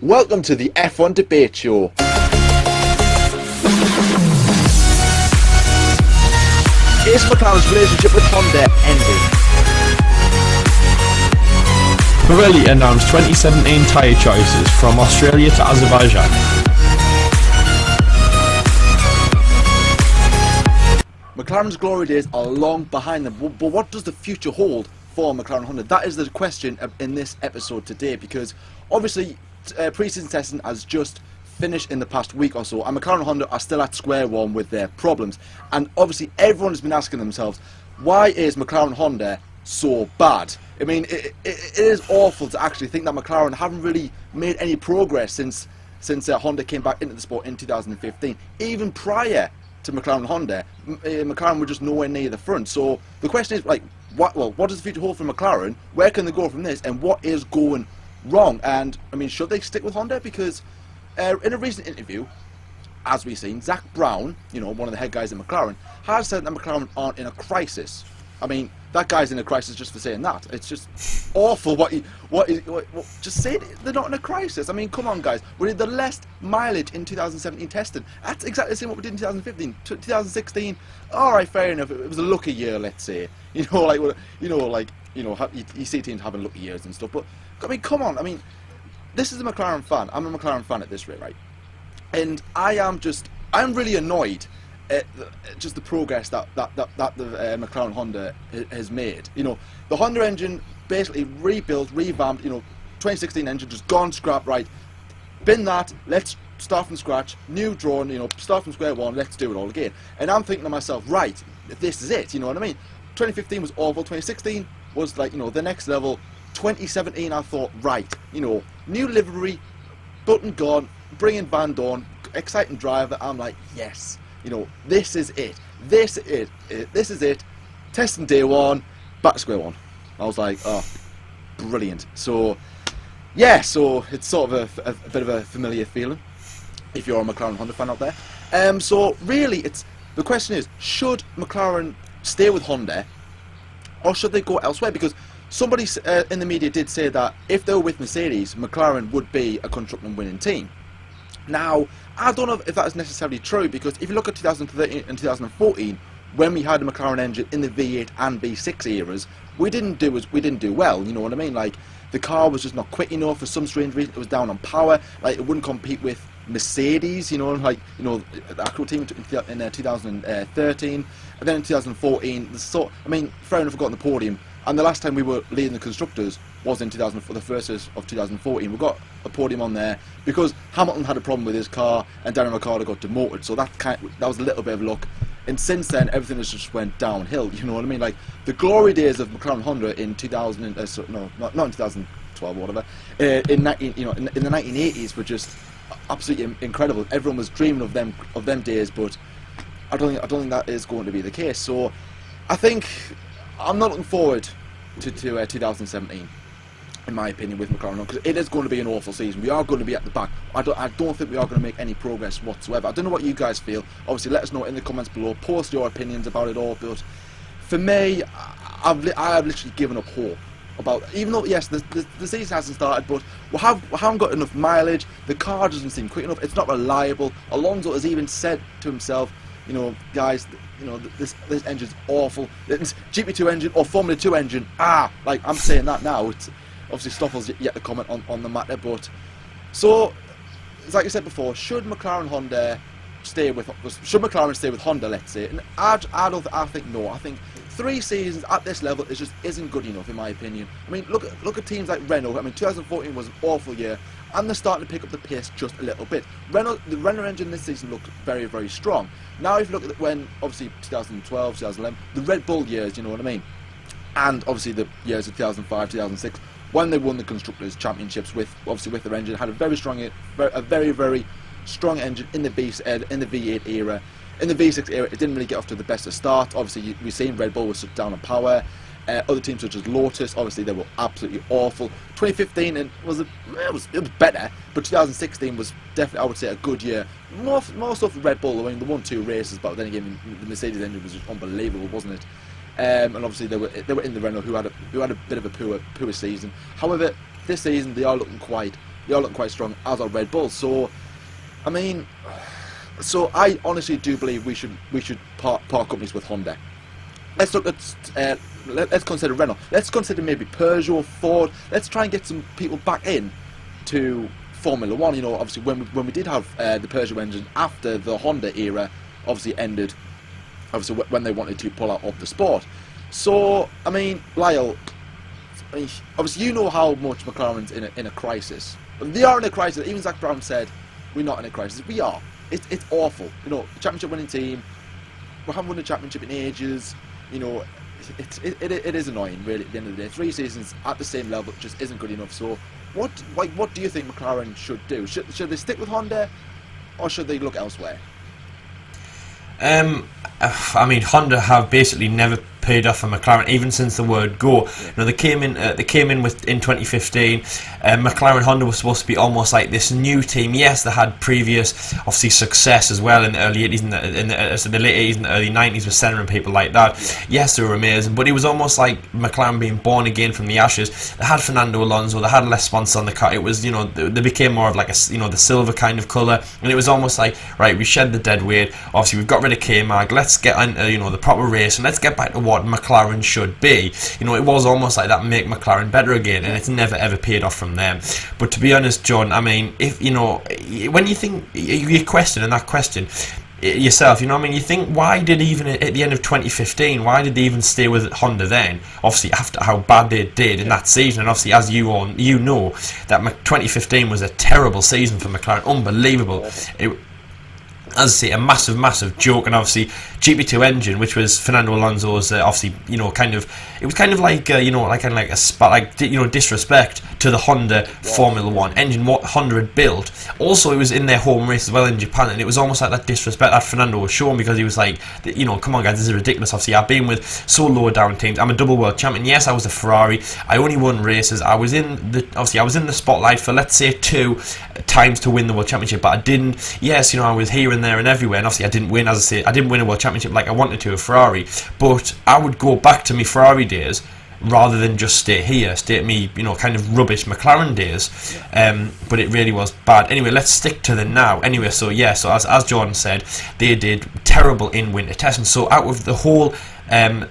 Welcome to the F1 Debate Show. Is McLaren's relationship with Honda ending? Pirelli announced 2017 tyre choices from Australia to Azerbaijan. McLaren's glory days are long behind them, but what does the future hold for McLaren Honda? That is the question in this episode today, because obviously pre-season testing has just finished in the past week or so, and McLaren Honda are still at square one with their problems. And obviously everyone has been asking themselves, why is McLaren Honda so bad? I mean, it is awful to actually think that McLaren haven't really made any progress since Honda came back into the sport in 2015. Even prior to McLaren Honda, McLaren were just nowhere near the front. So the question is, like, what does the future hold for McLaren? Where can they go from this? And what is going wrong? And I mean, should they stick with Honda? Because in a recent interview, as we've seen, Zach Brown, you know, one of the head guys at McLaren, has said that McLaren aren't in a crisis. I mean, that guy's in a crisis just for saying that. It's just awful. Just say they're not in a crisis. I mean, come on, guys. We did the less mileage in 2017 testing. That's exactly the same what we did in 2015. 2016, all right, fair enough. It was a lucky year, let's say. You see teams having lucky years and stuff. But I mean, come on. I mean, this is a McLaren fan. I'm a McLaren fan at this rate, right? And I'm really annoyed at just the progress that the McLaren Honda has made. You know, the Honda engine basically rebuilt, revamped. You know, 2016 engine just gone scrap, right? Bin that. Let's start from scratch. New drawing. You know, start from square one. Let's do it all again. And I'm thinking to myself, right, this is it. You know what I mean? 2015 was awful. 2016 was like, you know, the next level. 2017, I thought, right, you know, new livery, button gone, bring in Van Dorn, exciting driver. I'm like, yes, you know, this is it. This is it. Testing day one, back to square one. I was like, oh, brilliant. So, yeah, so it's sort of a bit of a familiar feeling if you're a McLaren Honda fan out there. So really, the question is, should McLaren stay with Honda or should they go elsewhere? Because somebody in the media did say that if they were with Mercedes, McLaren would be a constructor winning team. Now, I don't know if that is necessarily true, because if you look at 2013 and 2014, when we had a McLaren engine in the V8 and V6 eras, we didn't do well. You know what I mean? Like, the car was just not quick enough for some strange reason. It was down on power. Like, it wouldn't compete with Mercedes. You know, like, you know, the actual team in 2013, and then in 2014. I mean, fair enough, we got on the podium. And the last time we were leading the constructors was in the first of 2014. We got a podium on there because Hamilton had a problem with his car and Daniel Ricciardo got demoted. So that was a little bit of luck. And since then, everything has just went downhill. You know what I mean? Like, the glory days of McLaren Honda in 2000, not in 2012 or whatever, in the 1980s were just absolutely incredible. Everyone was dreaming of them days, but I don't think that is going to be the case. So I think I'm not looking forward to 2017, in my opinion, with McLaren, because it is going to be an awful season. We are going to be at the back. I don't think we are going to make any progress whatsoever. I don't know what you guys feel. Obviously, let us know in the comments below. Post your opinions about it all. But for me, I have literally given up hope about. Even though yes, the season hasn't started, but we haven't got enough mileage. The car doesn't seem quick enough. It's not reliable. Alonso has even said to himself, you know, guys, you know, this engine's awful. It's GP2 engine or Formula 2 engine. Like, I'm saying that now. It's obviously Stoffels yet to comment on the matter, but so, like I said before, should McLaren stay with Honda, let's say? And I think no. I think 3 seasons at this level isn't good enough, in my opinion. I mean, look at teams like Renault. I mean, 2014 was an awful year, and they're starting to pick up the pace just a little bit. The Renault engine this season looked very, very strong. Now, if you look at when, obviously, 2012, 2011, the Red Bull years, you know what I mean? And obviously the years of 2005, 2006, when they won the Constructors' Championships with their engine, had a very, very strong engine in the V8 era. In the V6 era, it didn't really get off to the best of start. Obviously, we've seen Red Bull was down on power. Other teams such as Lotus, obviously they were absolutely awful. 2015 it was better, but 2016 was definitely, I would say, a good year. More stuff for Red Bull. I mean, they won 2 races, but then again, the Mercedes engine was just unbelievable, wasn't it? And obviously they were in the Renault, who had a bit of a poor season. However, this season they are looking quite They are looking quite strong, as are Red Bull. So, I mean, so I honestly do believe we should part companies with Honda. Let's look at let's consider Renault. Let's consider maybe Peugeot, Ford. Let's try and get some people back in to Formula One. You know, obviously when we did have the Peugeot engine after the Honda era, obviously ended. Obviously when they wanted to pull out of the sport. So I mean, Lyle, obviously you know how much McLaren's in a crisis. They are in a crisis. Even Zach Brown said, "We're not in a crisis. We are. It's awful. You know, championship winning team. We haven't won a championship in ages. You know, it is annoying, really, at the end of the day. 3 seasons at the same level just isn't good enough. So, what do you think McLaren should do? Should they stick with Honda, or should they look elsewhere? I mean, Honda have basically never paid off for McLaren even since the word go. You know, they came in with in 2015. McLaren Honda was supposed to be almost like this new team. Yes, they had previous obviously success as well in the early 80s and the late 80s and the early 90s with Senna and people like that. Yes, they were amazing, but it was almost like McLaren being born again from the ashes. They had Fernando Alonso, they had less sponsors on the car. It was, you know, they became more of like a, you know, the silver kind of colour, and it was almost like, right, we shed the dead weight. Obviously, we've got rid of K-Mag. Let's get on, you know, the proper race, and let's get back to what McLaren should be. You know, it was almost like that, make McLaren better again, and it's never ever paid off from them. But to be honest, John, I mean, if you know, when you think you're questioning that question yourself, you know, I mean, you think, why did even at the end of 2015, why did they even stay with Honda then? Obviously, after how bad they did in that season, and obviously, as you know, that 2015 was a terrible season for McLaren, unbelievable. As I say, a massive joke, and obviously GP2 engine, which was Fernando Alonso's, obviously, you know, it was kind of like, you know, like a spot, like, you know, disrespect to the Honda Formula One engine, what Honda had built. Also, it was in their home race as well in Japan, and it was almost like that disrespect that Fernando was showing, because he was like, you know, come on guys, this is ridiculous. Obviously, I've been with so low down teams. I'm a double world champion. Yes, I was a Ferrari. I only won races. I was in the spotlight for, let's say, 2 times to win the world championship, but I didn't. Yes, you know, I was here and there and everywhere, and obviously I didn't win. As I say, I didn't win a world championship like I wanted to, a Ferrari, but I would go back to my Ferrari days rather than just stay at me, you know, kind of rubbish McLaren days. But it really was bad. Anyway, let's stick to the now. Anyway, so yeah, so as Jordan said, they did terrible in winter testing. So out of the whole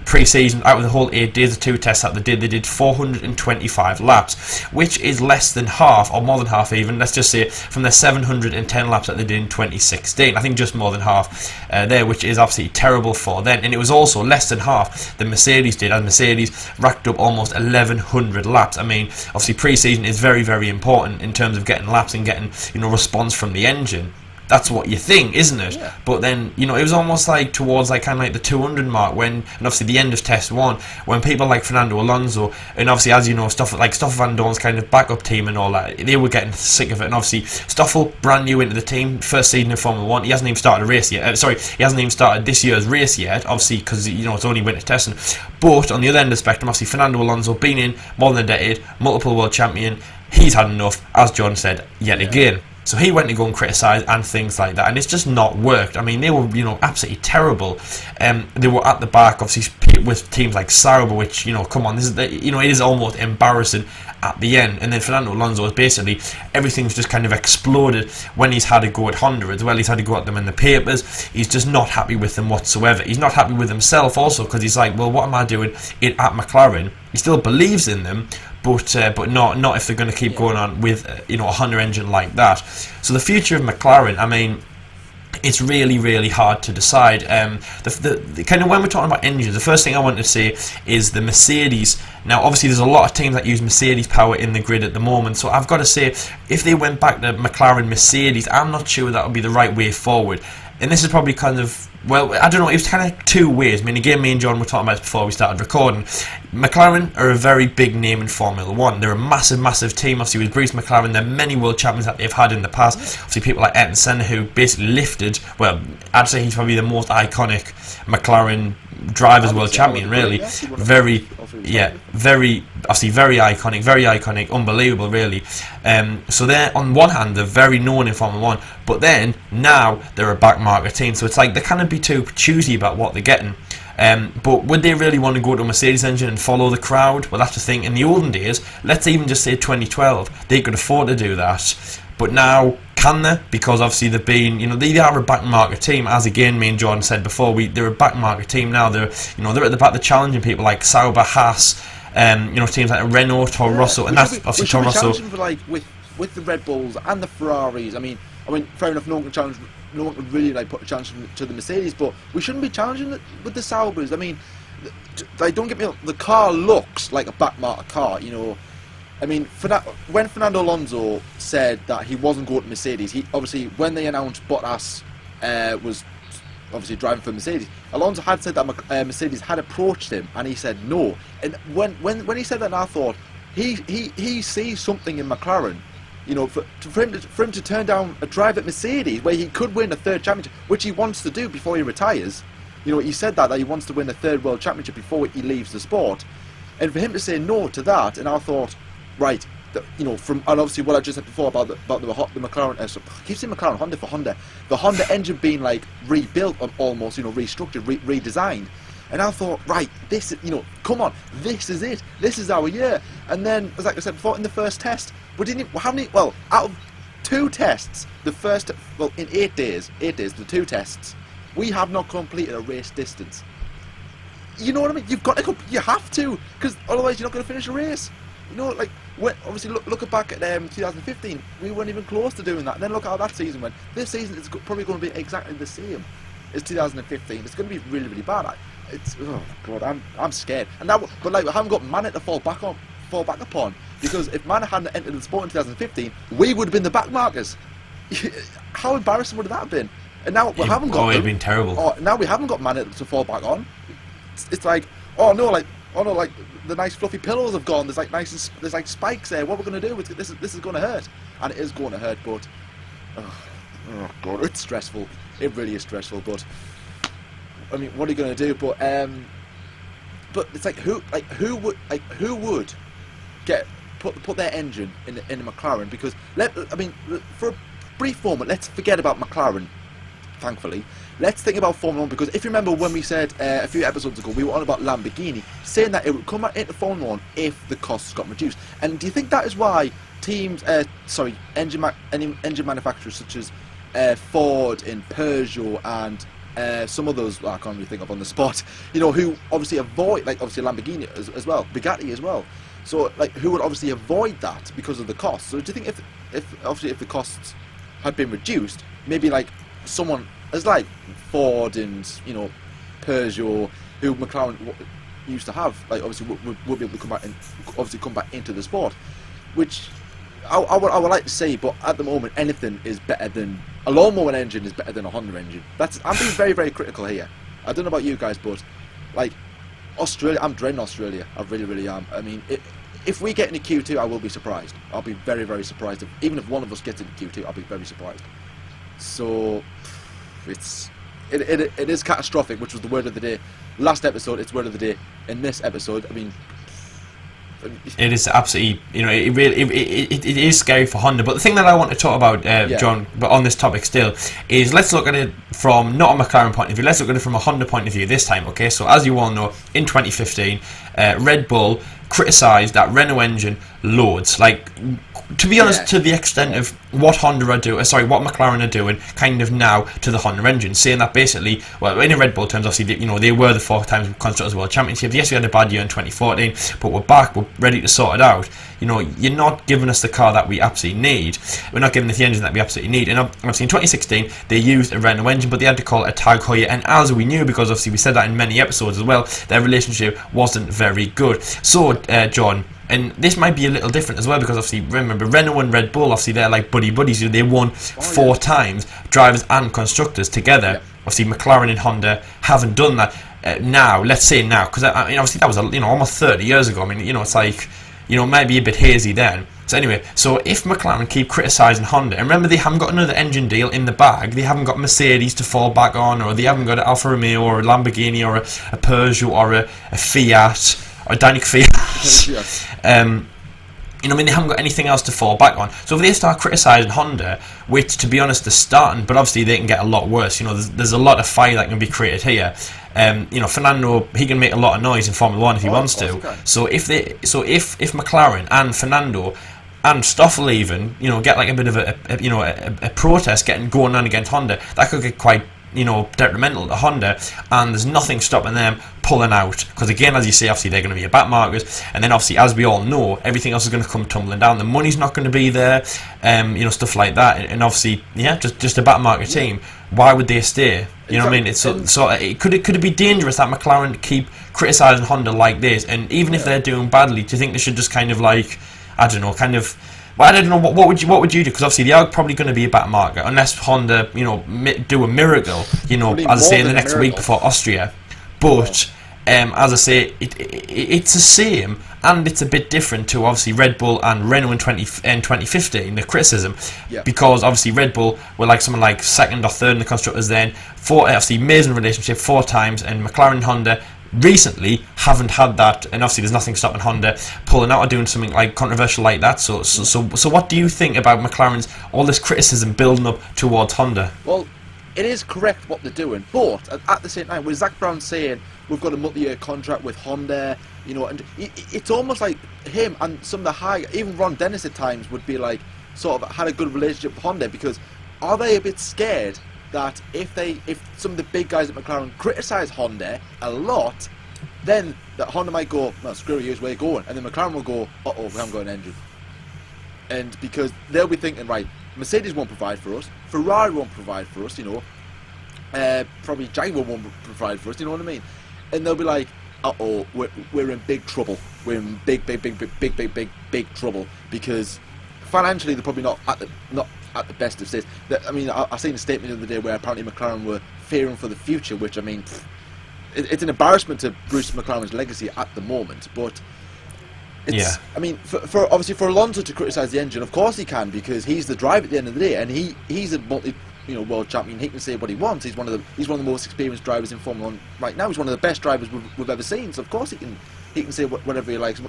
pre-season, out of the whole 8 days of 2 tests that they did 425 laps, which is less than half, or more than half even, let's just say, from the 710 laps that they did in 2016. I think just more than half there, which is absolutely terrible for them. And it was also less than half the Mercedes did, and Mercedes racked up almost 1100 laps. I mean, obviously pre-season is very important in terms of getting laps and getting, you know, response from the engine. That's what you think, isn't it? Yeah. But then, you know, it was almost like towards like kind of like the 200 mark, when, and obviously the end of test 1, when people like Fernando Alonso, and obviously, as you know, stuff like Stoffel Van Dorn's kind of backup team and all that, they were getting sick of it. And obviously Stoffel, brand new into the team, first season in Formula 1, he hasn't even started a race yet. He hasn't even started this year's race yet, obviously, because, you know, it's only winter testing. But on the other end of the spectrum, obviously Fernando Alonso, been in more than a decade, multiple world champion, he's had enough, as John said, yet again. So he went to go and criticise and things like that, and it's just not worked. I mean, they were, you know, absolutely terrible. They were at the back, obviously, with teams like Sauber, which, you know, come on, this is you know, it is almost embarrassing at the end. And then Fernando Alonso is basically, everything's just kind of exploded when he's had a go at Honda as well. He's had to go at them in the papers. He's just not happy with them whatsoever. He's not happy with himself also, because he's like, well, what am I doing at McLaren? He still believes in them, but not if they're going to keep going on with you know, a Honda engine like that. So the future of McLaren, I mean, it's really hard to decide. The kind of, when we're talking about engines, the first thing I want to say is the Mercedes. Now, obviously, there's a lot of teams that use Mercedes power in the grid at the moment, so I've got to say, if they went back to McLaren Mercedes, I'm not sure that would be the right way forward. And this is probably kind of, well, I don't know, it was kind of 2 ways. I mean, again, me and John were talking about this before we started recording. McLaren are a very big name in Formula 1. They're a massive team. Obviously, with Bruce McLaren, there are many world champions that they've had in the past. Obviously, people like Ayrton Senna, who basically lifted, well, I'd say he's probably the most iconic McLaren drivers world champion, really. Very iconic, unbelievable, really. So they're, on one hand, they're very known in Formula 1, but then now they're a back market team, so it's like they can't be too choosy about what they're getting. But would they really want to go to a Mercedes engine and follow the crowd? Well, that's the thing. In the olden days, let's even just say 2012, they could afford to do that. But now, can they? Because obviously they've been, they are a back market team. As again, me and Jordan said before, they're a back market team now. They're at the back, they're challenging people like Sauber, Haas, teams like Renault, Toro Rosso, and that's obviously Toro Rosso. With the Red Bulls and the Ferraris. I mean, fair enough. No one can really put a challenge to the Mercedes, but we shouldn't be challenging it with the Saubers. I mean, don't get me wrong. The car looks like a back market car. I mean, when Fernando Alonso said that he wasn't going to Mercedes, he obviously, when they announced Bottas was obviously driving for Mercedes, Alonso had said that Mercedes had approached him, and he said no. And when he said that, I thought he sees something in McLaren. For him to turn down a drive at Mercedes where he could win a third championship, which he wants to do before he retires. He said that he wants to win a third world championship before he leaves the sport. And for him to say no to that, and I thought, right, and obviously what I just said before about the McLaren, I keep saying McLaren, Honda for Honda, the Honda engine being rebuilt, almost, restructured, redesigned. And I thought, right, this, come on, this is it. This is our year. And then, as I said before, in the first test, out of 2 tests, in 8 days, the 2 tests, we have not completed a race distance. You know what I mean? You have to, because otherwise you're not going to finish a race. Obviously look back at 2015, we weren't even close to doing that. And then look how that season went. This season is probably going to be exactly the same as 2015. It's going to be really, really bad. Oh god, I'm scared. And that, but we haven't got Manor to fall back upon, because if Manor hadn't entered the sport in 2015, we would have been the back markers. How embarrassing would that have been? And now we haven't got. Oh, it'd been terrible. Now we haven't got Manor to fall back on. It's like, the nice fluffy pillows have gone. There's spikes there. What we're going to do? This is going to hurt, and it is going to hurt. But oh god, it's stressful. It really is stressful. But I mean, what are you going to do? But it's who would put their engine in a McLaren? Because for a brief moment, let's forget about McLaren. Thankfully, let's think about Formula 1, because if you remember when we said a few episodes ago, we were on about Lamborghini, saying that it would come into Formula 1 if the costs got reduced. And do you think that is why engine manufacturers such as Ford and Peugeot and some others I can't really think of on the spot, who obviously avoid, obviously Lamborghini as well, Bugatti as well. So who would obviously avoid that because of the costs? So do you think if the costs had been reduced, maybe someone as Ford and Peugeot, who McLaren used to have, obviously would be able to come back into the sport, which I would like to say, but at the moment anything is better than a lawnmower engine is better than a Honda engine. I'm being very, very critical here. I don't know about you guys, but Australia, I'm dreading Australia. I really, really am. I mean, if we get into Q2, I will be surprised. I'll be very, very surprised. Even if one of us gets into Q2, I'll be very surprised. So it is catastrophic, which was the word of the day. Last episode, it's word of the day. In this episode, I mean, it is absolutely, it is scary for Honda. But the thing that I want to talk about, John, but on this topic still, is let's look at it from not a McLaren point of view. Let's look at it from a Honda point of view this time. Okay, so as you all know, in 2015, Red Bull criticised that Renault engine loads. To be honest, to the extent of what what McLaren are doing, kind of now to the Honda engine, saying that basically, well, in a Red Bull terms, obviously, they were the 4-time Constructors' World Championships. Yes, we had a bad year in 2014, but we're back, we're ready to sort it out. You're not giving us the car that we absolutely need. We're not giving us the engine that we absolutely need. And obviously, in 2016, they used a Renault engine, but they had to call it a Tag Heuer. And as we knew, because obviously we said that in many episodes as well, their relationship wasn't very good. So, John, and this might be a little different as well, because obviously remember Renault and Red Bull, obviously they're like buddies. They won 4 times, drivers and constructors together. Yep. Obviously McLaren and Honda haven't done that now. Let's say now, because I mean obviously that was almost 30 years ago. I mean it's maybe a bit hazy then. So anyway, so if McLaren keep criticising Honda, and remember they haven't got another engine deal in the bag, they haven't got Mercedes to fall back on, or they haven't got an Alfa Romeo or a Lamborghini or a Peugeot or a Fiat or a Danica Fiat. You know, I mean, they haven't got anything else to fall back on. So if they start criticising Honda, which, to be honest, they're starting, but obviously they can get a lot worse. You know, there's a lot of fire that can be created here. You know, Fernando, he can make a lot of noise in Formula One if he wants to. So if McLaren and Fernando and Stoffel even, you know, get like a bit of a protest getting going on against Honda, that could get quite, you know, detrimental to Honda, and there's nothing stopping them pulling out, because again, as you say, obviously they're going to be a back market, and then obviously, as we all know, everything else is going to come tumbling down. The money's not going to be there, you know, stuff like that, and obviously, yeah, just a back market team. Why would they stay? You know what I mean? It's so it could be dangerous that McLaren keep criticising Honda like this, and even if they're doing badly, do you think they should just kind of like, I don't know, kind of. Well, I don't know, what would you do? Because obviously they are probably going to be a back market unless Honda, you know, do a miracle, you know, as I say, in the next week before Austria. But as I say, it's the same, and it's a bit different to obviously Red Bull and Renault in 2015. The criticism, because obviously Red Bull were like someone like second or third in the constructors then. Obviously amazing relationship 4 times, and McLaren and Honda recently haven't had that, and obviously there's nothing stopping Honda pulling out or doing something like controversial like that. So what do you think about McLaren's all this criticism building up towards Honda? Well, it is correct what they're doing, but at the same time, with Zach Brown saying we've got a multi-year contract with Honda, you know, and it's almost like him and some of the high, even Ron Dennis at times would be like sort of had a good relationship with Honda, because are they a bit scared that if some of the big guys at McLaren criticise Honda a lot, then that Honda might go, well, screw you, we're going, and then McLaren will go, uh-oh, we haven't got an engine. And because they'll be thinking, right, Mercedes won't provide for us, Ferrari won't provide for us, you know, probably Jaguar won't provide for us, you know what I mean? And they'll be like, uh-oh, we're in big trouble. We're in big trouble, because financially they're probably not at the best of states. I mean, I seen a statement the other day where apparently McLaren were fearing for the future, which, I mean, it's an embarrassment to Bruce McLaren's legacy at the moment. But it's, I mean, for obviously for Alonso to criticise the engine, of course he can, because he's the driver at the end of the day, and he's a world champion. He can say what he wants. He's one of the most experienced drivers in Formula One right now. He's one of the best drivers we've ever seen. So of course he can say whatever he likes.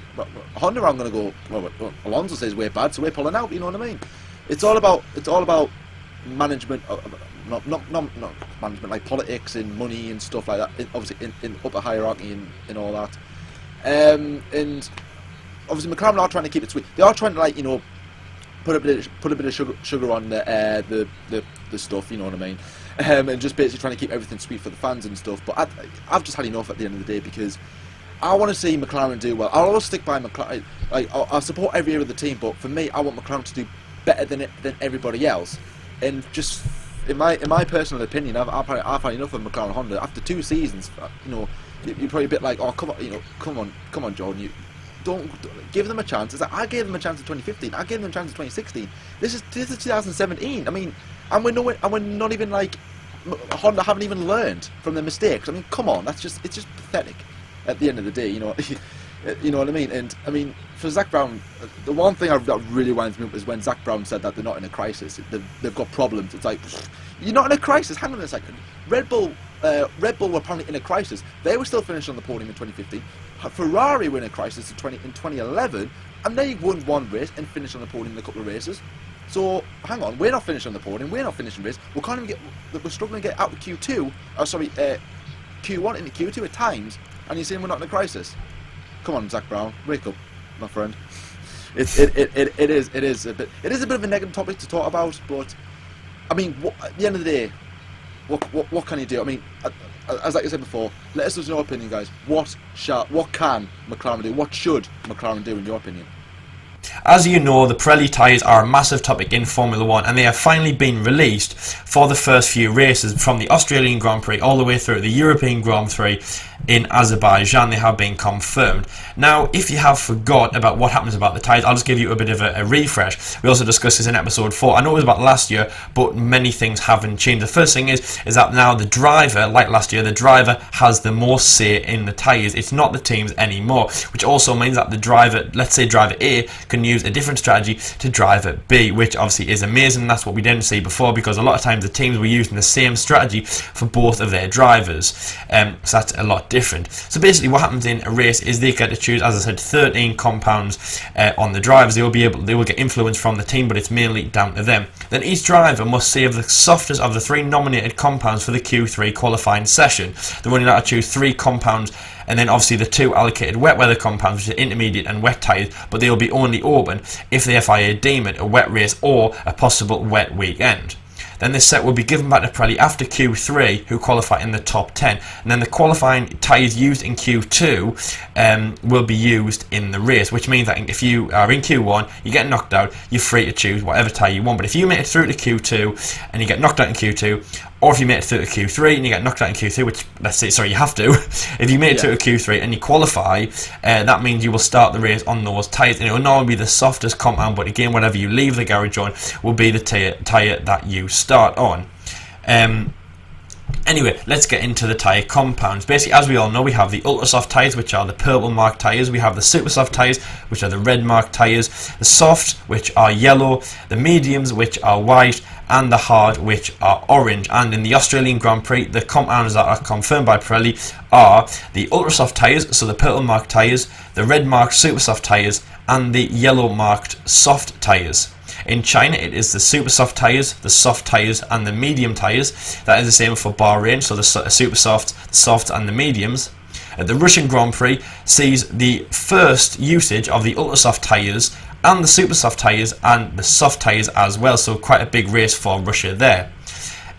Honda, I'm going to go, well, Alonso says we're bad, so we're pulling out. You know what I mean? It's all about management, not management, like politics and money and stuff like that. Obviously in upper hierarchy and all that. And obviously McLaren are trying to keep it sweet. They are trying to, like, you know, put a bit of sugar on the stuff. You know what I mean? And just basically trying to keep everything sweet for the fans and stuff. But I've just had enough at the end of the day, because I want to see McLaren do well. I'll always stick by McLaren. Like, I'll support every area of the team, but for me, I want McLaren to do better than everybody else. And just in my personal opinion, I've had enough of McLaren and Honda after 2 seasons. You know, you're probably a bit like, oh, come on, Jordan, you don't give them a chance. It's like, I gave them a chance in 2015. I gave them a chance in 2016. This is 2017. I mean, and we're not even like, Honda haven't even learned from their mistakes. I mean, come on, it's just pathetic. At the end of the day, you know. You know what I mean? And I mean, for Zach Brown, the one thing that really winds me up is when Zach Brown said that they're not in a crisis. They've got problems. It's like, you're not in a crisis. Hang on a second. Red Bull were apparently in a crisis. They were still finishing on the podium in 2015. Ferrari were in a crisis in 2011, and they won 1 race and finished on the podium in a couple of races. So hang on, we're not finishing on the podium. We're not finishing race. We can't even we're struggling to get out of Q2. Q1 into Q2 at times, and you're saying we're not in a crisis. Come on, Zach Brown, wake up, my friend. It is a bit of a negative topic to talk about, but I mean, at the end of the day, what can you do? I mean, as like I said before, let us know your opinion, guys. What can McLaren do? What should McLaren do, in your opinion? As you know, the Pirelli tyres are a massive topic in Formula 1, and they have finally been released for the first few races, from the Australian Grand Prix all the way through the European Grand Prix in Azerbaijan. They have been confirmed. Now, if you have forgot about what happens about the tyres, I'll just give you a bit of a refresh. We also discussed this in episode 4. I know it was about last year, but many things haven't changed. The first thing is that now the driver, like last year, the driver has the most say in the tyres. It's not the teams anymore, which also means that the driver, let's say driver A, can use a different strategy to driver B, which obviously is amazing. That's what we didn't see before, because a lot of times the teams were using the same strategy for both of their drivers. So that's a lot lot different. So basically what happens in a race is they get to choose, as I said, 13 compounds on the drivers. They will get influence from the team, but it's mainly down to them. Then each driver must save the softest of the 3 nominated compounds for the Q3 qualifying session. They're only allowed to choose 3 compounds, and then obviously the 2 allocated wet weather compounds, which are intermediate and wet tyres, but they will be only open if the FIA deem it a wet race or a possible wet weekend. Then this set will be given back to Pirelli after Q3, who qualify in the top 10. And then the qualifying tyres used in Q2 will be used in the race, which means that if you are in Q1, you get knocked out, you're free to choose whatever tyre you want. But if you make it through to Q2 and you get knocked out in Q2, or if you make it through to Q3 and you get knocked out in Q3, which, let's say, sorry, you have to. If you make it through to Q3 and you qualify, that means you will start the race on those tyres. And it will normally be the softest compound, but again, whatever you leave the garage on will be the tyre that you start on. Anyway, let's get into the tyre compounds. Basically, as we all know, we have the ultra soft tyres, which are the purple mark tyres. We have the super soft tyres, which are the red mark tyres. The soft, which are yellow. The mediums, which are white. And the hard, which are orange. And in the Australian Grand Prix, the compounds that are confirmed by Pirelli are the ultra soft tyres, so the purple marked tyres, the red marked super soft tyres, and the yellow marked soft tyres. In China, it is the super soft tyres, the soft tyres, and the medium tyres. That is the same for Bahrain, so the super soft, soft, and the mediums. The Russian Grand Prix sees the first usage of the ultra soft tyres and the super soft tyres and the soft tyres as well, so quite a big race for Russia there.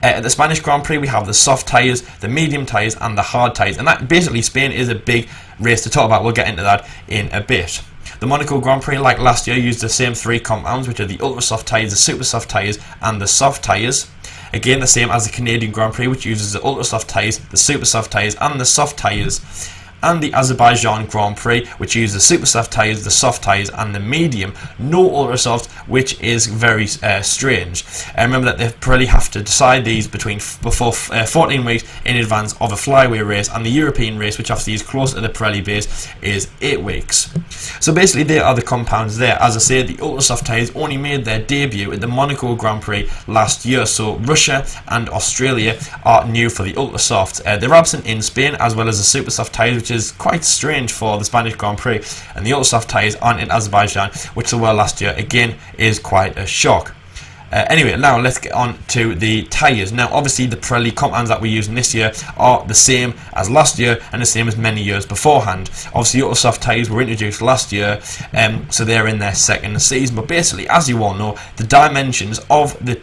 At the Spanish Grand Prix, we have the soft tyres, the medium tyres, and the hard tyres, and that basically Spain is a big race to talk about. We'll get into that in a bit. The Monaco Grand Prix, like last year, used the same 3 compounds, which are the ultra soft tyres, the super soft tyres, and the soft tyres. Again, the same as the Canadian Grand Prix, which uses the ultra soft tyres, the super soft tyres, and the soft tyres. And the Azerbaijan Grand Prix, which uses the super soft tyres, the soft tyres, and the medium. No ultra soft, which is very strange. Remember that they Pirelli have to decide these before 14 weeks in advance of a flyway race, and the European race, which obviously is close to the Pirelli base, is 8 weeks. So basically, there are the compounds there. As I say, the ultra soft tyres only made their debut at the Monaco Grand Prix last year, so Russia and Australia are new for the ultra soft. They're absent in Spain, as well as the super soft tyres, which is quite strange for the Spanish Grand Prix, and the ultra soft tyres aren't in Azerbaijan, which they were last year. Again, is quite a shock. Anyway, now let's get on to the tyres. Now, obviously, the Pirelli compounds that we're using this year are the same as last year and the same as many years beforehand. Obviously, ultra soft tyres were introduced last year, so they're in their second season. But basically, as you all know, the dimensions of the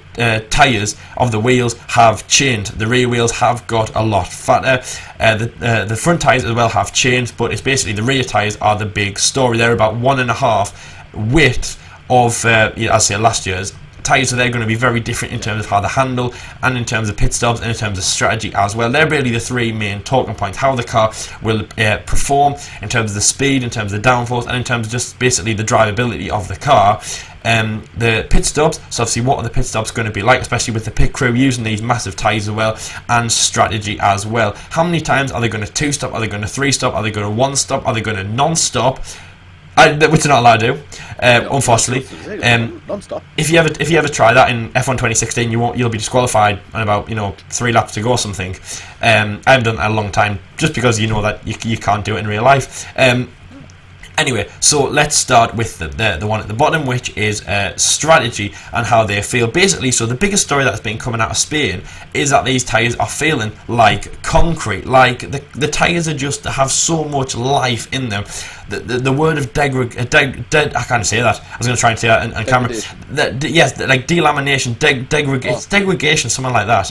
tyres of the wheels have changed. The rear wheels have got a lot fatter. The front tyres as well have changed, but it's basically the rear tyres are the big story. They're about 1.5 width of, as I say, last year's tyres, so they're going to be very different in terms of how they handle and in terms of pit stops and in terms of strategy as well. They're really the 3 main talking points: how the car will perform in terms of the speed, in terms of the downforce, and in terms of just basically the drivability of the car. The pit stops, so obviously what are the pit stops going to be like, especially with the pit crew using these massive tyres as well, and strategy as well. How many times are they going to 2-stop? Are they going to 3-stop? Are they going to 1-stop? Are they going to non-stop? Which they're not allowed to do, unfortunately. Non-stop. If you ever try that in F1 2016, you'll be disqualified on about 3 laps to go or something. I haven't done that in a long time, just because you know that you can't do it in real life. Anyway, so let's start with the one at the bottom, which is strategy and how they feel. Basically, so the biggest story that's been coming out of Spain is that these tyres are feeling like concrete. Like the tyres are just have so much life in them. The word of I can't say that. I was going to try and say that on camera. Yes, like delamination, degradation, something like that.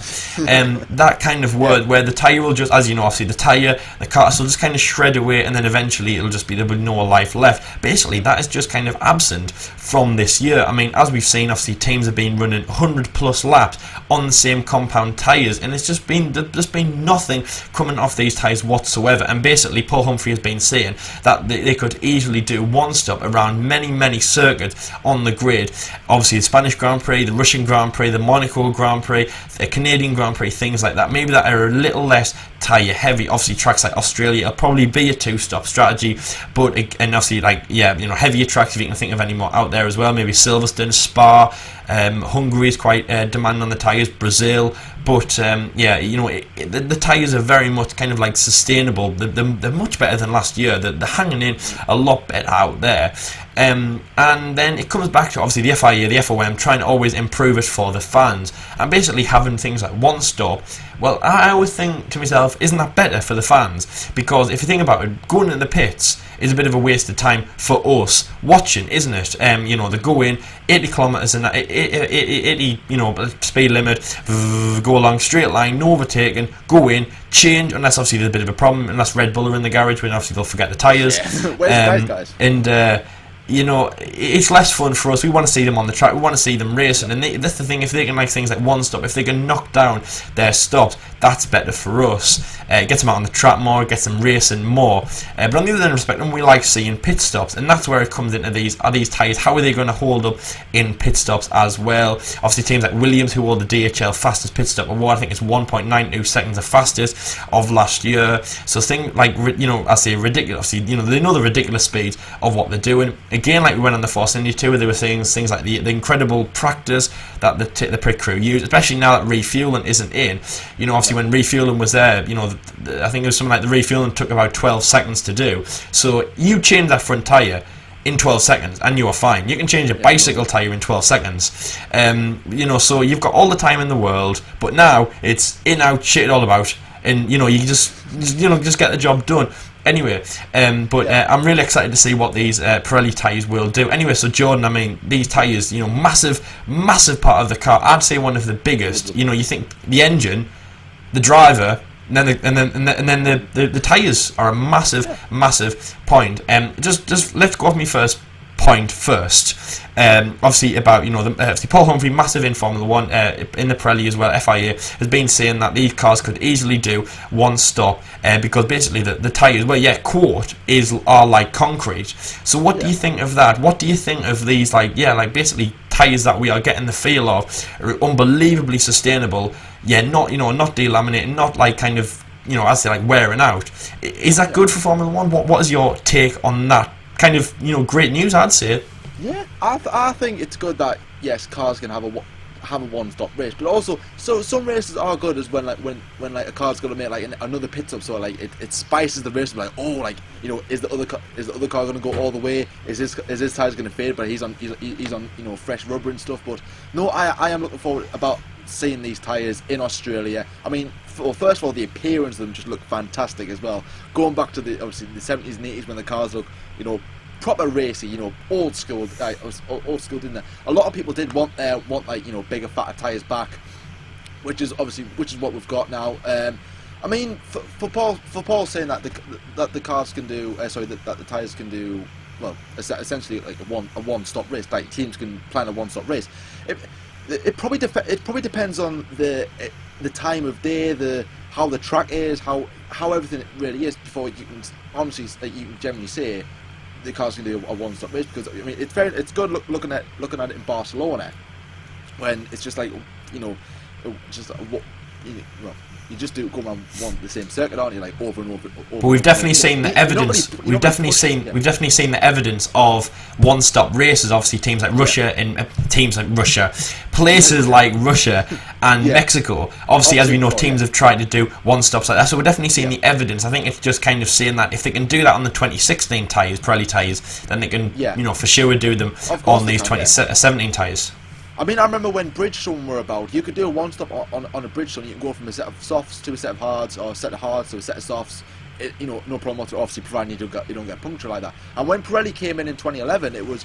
That kind of word where the tyre will just, as you know, obviously the car will just kind of shred away, and then eventually it'll just be there with no life left. Basically, that is just kind of absent from this year. I mean, as we've seen, obviously teams have been running 100+ laps on the same compound tyres, and there's been nothing coming off these tyres whatsoever. And basically, Paul Humphrey has been saying that they could easily do 1-stop around many circuits on the grid. Obviously, the Spanish Grand Prix, the Russian Grand Prix, the Monaco Grand Prix, the Canadian Grand Prix, things like that. Maybe that are a little less tyre heavy. Obviously, tracks like Australia will probably be a 2-stop strategy, but and obviously heavier tracks if you can think of any more out there as well. Maybe Silverstone, Spa, Hungary is quite demanding on the tyres, Brazil. But the tyres are very much kind of like sustainable. They're much better than last year. They're hanging in a lot better out there. And then it comes back to obviously the FIA, the FOM trying to always improve it for the fans, and basically having things like one stop. Well, I always think to myself, isn't that better for the fans? Because if you think about it, going in the pits is a bit of a waste of time for us watching, isn't it? They go in 80 kilometres an hour, 80 speed limit, go along straight line, no overtaking, go in, change, unless obviously there's a bit of a problem, unless Red Bull are in the garage, when obviously they'll forget the tyres. Yeah. Where's the guys? And it's less fun for us. We want to see them on the track. We want to see them racing, and that's the thing. If they can like things like one stop, if they can knock down their stops, that's better for us. It gets them out on the track more, it gets them racing more. But on the other end of the spectrum, we like seeing pit stops, and that's where it comes into these. Are these tyres? How are they going to hold up in pit stops as well? Obviously, teams like Williams, who hold the DHL fastest pit stop award, I think it's 1.92 seconds the fastest of last year. So things like I say ridiculous. Obviously, they know the ridiculous speed of what they're doing. Again, like we went on the Force India tour, they were saying things like the incredible practice that the pit crew use, especially now that refueling isn't in. Obviously when refueling was there, I think it was something like the refueling took about 12 seconds to do. So you change that front tyre in 12 seconds and you are fine. You can change a bicycle tyre in 12 seconds. So you've got all the time in the world, but now it's in, out, shit it all about, and you just get the job done. Anyway, I'm really excited to see what these Pirelli tyres will do. Anyway, so Jordan, I mean, these tyres, massive part of the car. I'd say one of the biggest. You think the engine, the driver, and then the tyres are a massive point. Just let's go off my first point first. Obviously about obviously Paul Humphrey, massive in Formula 1 in the Pirelli as well, FIA, has been saying that these cars could easily do one stop because basically the tyres, court are like concrete. So what do you think of that? What do you think of these basically tyres that we are getting the feel of are unbelievably sustainable, not delaminating, not like kind of I say like wearing out. Is that good for Formula 1? What is your take on that? Kind of great news, I'd say. Yeah, I think it's good that yes, cars can have a one-stop race, but also so some races are good as when a car's going to make like another pit stop, so like it spices the race. Like is the other car going to go all the way? Is his tires going to fade? But he's on fresh rubber and stuff. But no, I am looking forward about seeing these tyres in Australia. I mean, first of all, the appearance of them just look fantastic as well. Going back to the 70s and 80s when the cars look proper racy, old school, didn't they? A lot of people did want bigger, fatter tyres back, which is what we've got now. I mean, for Paul saying that the cars can do, that the tyres can do, well, essentially like a one-stop race. Like teams can plan a one-stop race. It probably depends on the time of day, how the track is, how everything really is before you can honestly you can generally say the cars can do a one-stop race. Because I mean it's good looking at it in Barcelona when it's just like you just do go around the same circuit, aren't you? Like over and over. But we've definitely seen the evidence. We've definitely seen the evidence of one-stop races. Obviously, teams like Russia places like Russia and Mexico. Obviously, as we know, teams have tried to do one-stops like that. So we're definitely seeing the evidence. I think it's just kind of saying that if they can do that on the 2016 tyres, Pirelli tyres, then they can, for sure do them on these 2017 tyres. I mean, I remember when Bridgestone were about, you could do a one-stop on a Bridgestone. You can go from a set of softs to a set of hards, or a set of hards to a set of softs. No problem whatsoever, obviously, providing you don't get puncture like that. And when Pirelli came in 2011, it was,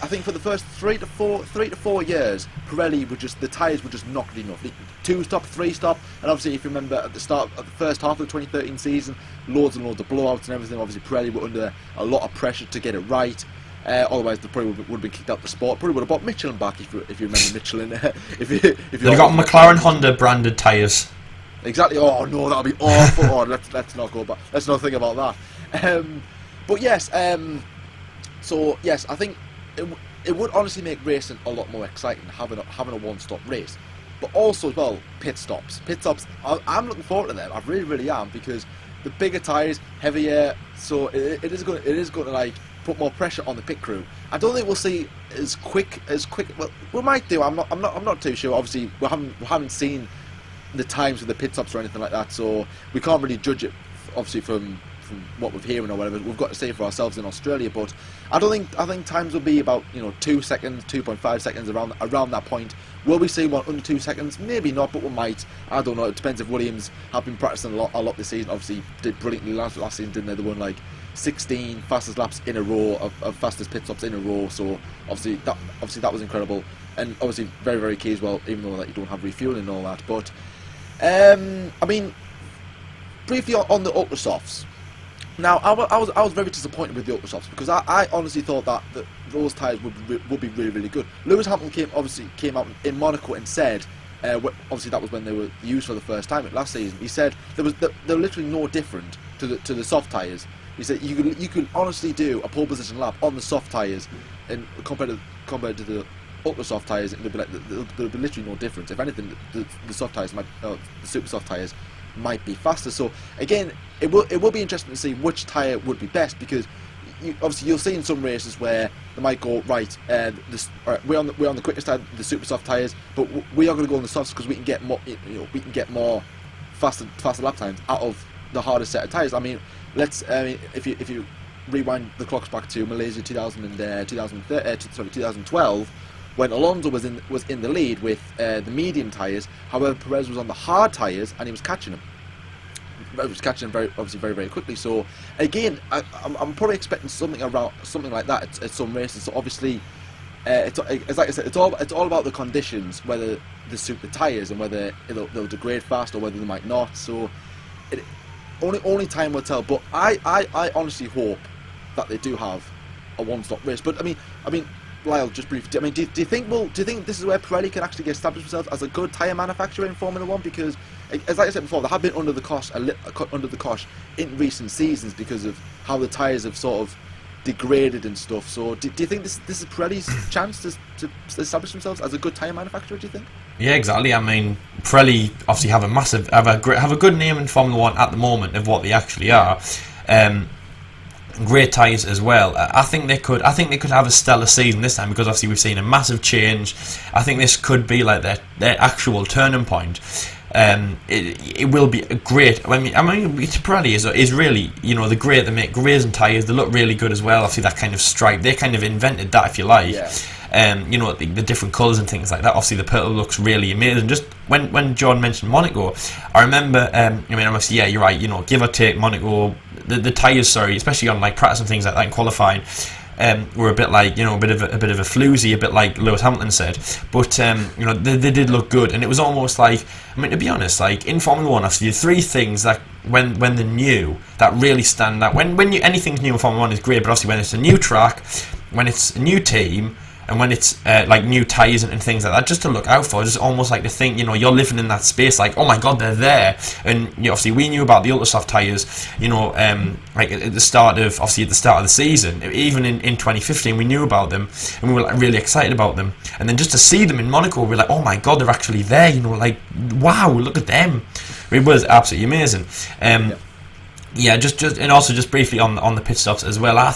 I think for the first 3 to 4 years, Pirelli the tyres were just not good enough. 2-stop, 3-stop, and obviously, if you remember at the first half of the 2013 season, loads and loads of blowouts and everything. Obviously, Pirelli were under a lot of pressure to get it right. Otherwise, they probably would have been kicked out the sport. Probably would have bought Michelin back if you remember Michelin. If you got McLaren Honda branded tyres. Exactly. Oh no, that would be awful. Let's not go back. Let's not think about that. But yes. So yes, I think it would honestly make racing a lot more exciting having a one-stop race. But also as well, pit stops. I'm looking forward to them. I really am, because the bigger tyres, heavier, so it is going to like put more pressure on the pit crew. I don't think we'll see as quick. Well, we might do. I'm not too sure. Obviously, we haven't seen the times of the pit stops or anything like that, so we can't really judge it. Obviously, from what we're hearing or whatever, we've got to say for ourselves in Australia. But I think times will be about 2 seconds, 2.5 seconds around that point. Will we see one under 2 seconds? Maybe not, but we might. I don't know. It depends if Williams have been practicing a lot this season. Obviously, did brilliantly last season, didn't they? They won like 16 fastest laps in a row of fastest pit stops in a row. So obviously that was incredible, and obviously very, very key as well. Even though that you don't have refueling and all that, but I mean, briefly on the ultra softs. Now, I was very disappointed with the ultra softs because I honestly thought that those tyres would be really, really good. Lewis Hamilton came out in Monaco and said, obviously that was when they were used for the first time last season. He said they were literally no different to the soft tyres. He said you could honestly do a pole position lap on the soft tyres, and compared to the ultra soft tyres, and there'll be literally no difference. If anything, the soft tyres the super soft tyres might be faster. So again, it will be interesting to see which tyre would be best, because obviously you'll see in some races where they might go right. We're on the quickest tyre, the super soft tyres, but we are going to go on the softs because we can get more faster lap times out of the hardest set of tyres. I mean, if you rewind the clocks back to Malaysia 2012, when Alonso was in the lead with the medium tyres. However, Perez was on the hard tyres and he was catching him. He was catching him very, very quickly. So again, I'm probably expecting something like that at some races. So obviously, it's like I said, it's all about the conditions, whether they suit the tyres and whether they'll degrade fast or whether they might not. So only time will tell. But I honestly hope that they do have a one-stop race. But I mean. Lyle, just briefly. I mean, do you think this is where Pirelli can actually establish themselves as a good tyre manufacturer in Formula One? Because, as I said before, they have been under the cosh in recent seasons because of how the tyres have sort of degraded and stuff. So, do you think this is Pirelli's chance to establish themselves as a good tyre manufacturer? Do you think? Yeah, exactly. I mean, Pirelli obviously have a good name in Formula One at the moment of what they actually are. Great tyres as well. I think they could have a stellar season this time, because obviously we've seen a massive change. I think this could be like their actual turning point. It will be a great. I mean, Pirelli is really, the great. They make grazing tyres. They look really good as well. Obviously, that kind of stripe. They kind of invented that, if you like. Yeah. The different colours and things like that. Obviously, the purple looks really amazing. Just when John mentioned Monaco, I remember. Obviously, yeah, you're right. Give or take, Monaco, the tyres, especially on like practice and things like that in qualifying, were a bit like a bit of a floozy, a bit like Lewis Hamilton said. But they did look good, and it was almost like, to be honest, like in Formula One, obviously the three things that when they're new that really stand out. When anything's new in Formula One is great, but obviously when it's a new track, when it's a new team, and when it's like new tyres and things like that, just to look out for, just almost like to think, you're living in that space, like, oh my god, they're there. And obviously we knew about the Ultrasoft tyres, like at the start of the season, even in 2015, we knew about them and we were like really excited about them. And then just to see them in Monaco, we're like, oh my god, they're actually there. Like, wow, look at them. It was absolutely amazing. Yeah, just and also just briefly on the pit stops as well. I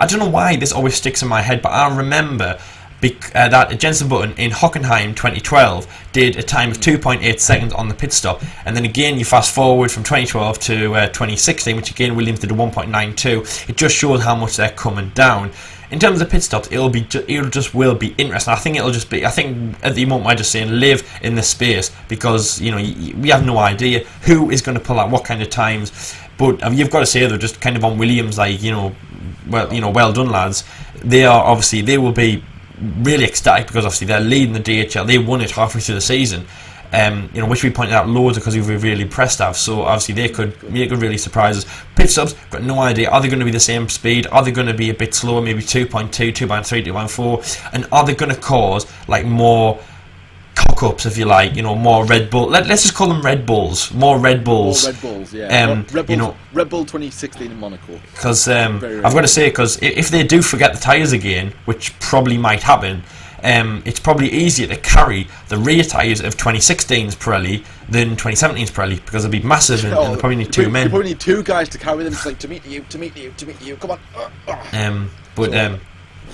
don't know why this always sticks in my head, but I remember that Jenson Button in Hockenheim 2012 did a time of 2.8 seconds on the pit stop, and then again you fast forward from 2012 to 2016, which again Williams did a 1.92. It just shows how much they're coming down. In terms of pit stops, it will be interesting. I think at the moment we're just saying live in the space, because we have no idea who is going to pull out what kind of times. But you've got to say they're just kind of on Williams, like well done lads. They will be really ecstatic because obviously they're leading the DHL. They won it halfway through the season. Which we pointed out loads because we were really impressed of. So obviously they could really surprise us. Pit stops, got no idea. Are they going to be the same speed? Are they going to be a bit slower, maybe 2.2, 2.3, 2.4? And are they going to cause like more cock-ups, if you like, more Red Bull? Let's just call them Red Bulls. More Red Bulls. More Red Bulls, yeah. Red Bull 2016 in Monaco. Because I've got to say, because if they do forget the tyres again, which probably might happen, it's probably easier to carry the rear tyres of 2016's Pirelli than 2017's Pirelli, because they'll be massive and they'll probably need two men. You probably need two guys to carry them. It's like, to meet you, come on.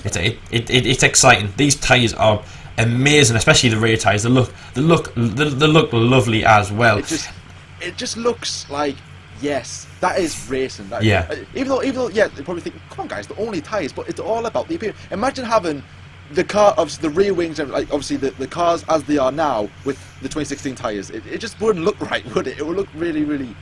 It's exciting. These tyres are amazing, especially the rear tyres. They look lovely as well. It just looks like, yes, that is racing. Yeah. Even though, yeah, they probably think, come on, guys, they're only tyres, but it's all about the appearance. Imagine having the car, obviously the rear wings, like obviously the cars as they are now with the 2016 tyres. It just wouldn't look right, would it? It would look really.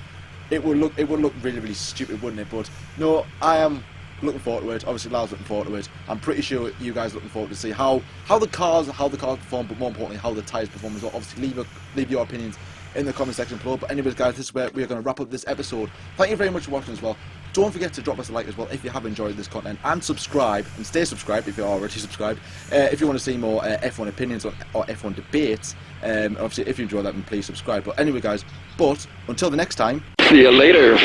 It would look really stupid, wouldn't it? But no, I am looking forward to it. Obviously, Lyle's looking forward to it. I'm pretty sure you guys are looking forward to see how the cars perform, but more importantly, how the tyres perform as well. Obviously, leave your opinions in the comment section below. But anyways, guys, this is where we are going to wrap up this episode. Thank you very much for watching as well. Don't forget to drop us a like as well if you have enjoyed this content, and subscribe, and stay subscribed if you're already subscribed. If you want to see more F1 opinions or F1 debates, obviously if you enjoy that, then please subscribe. But anyway, guys, until the next time, see you later.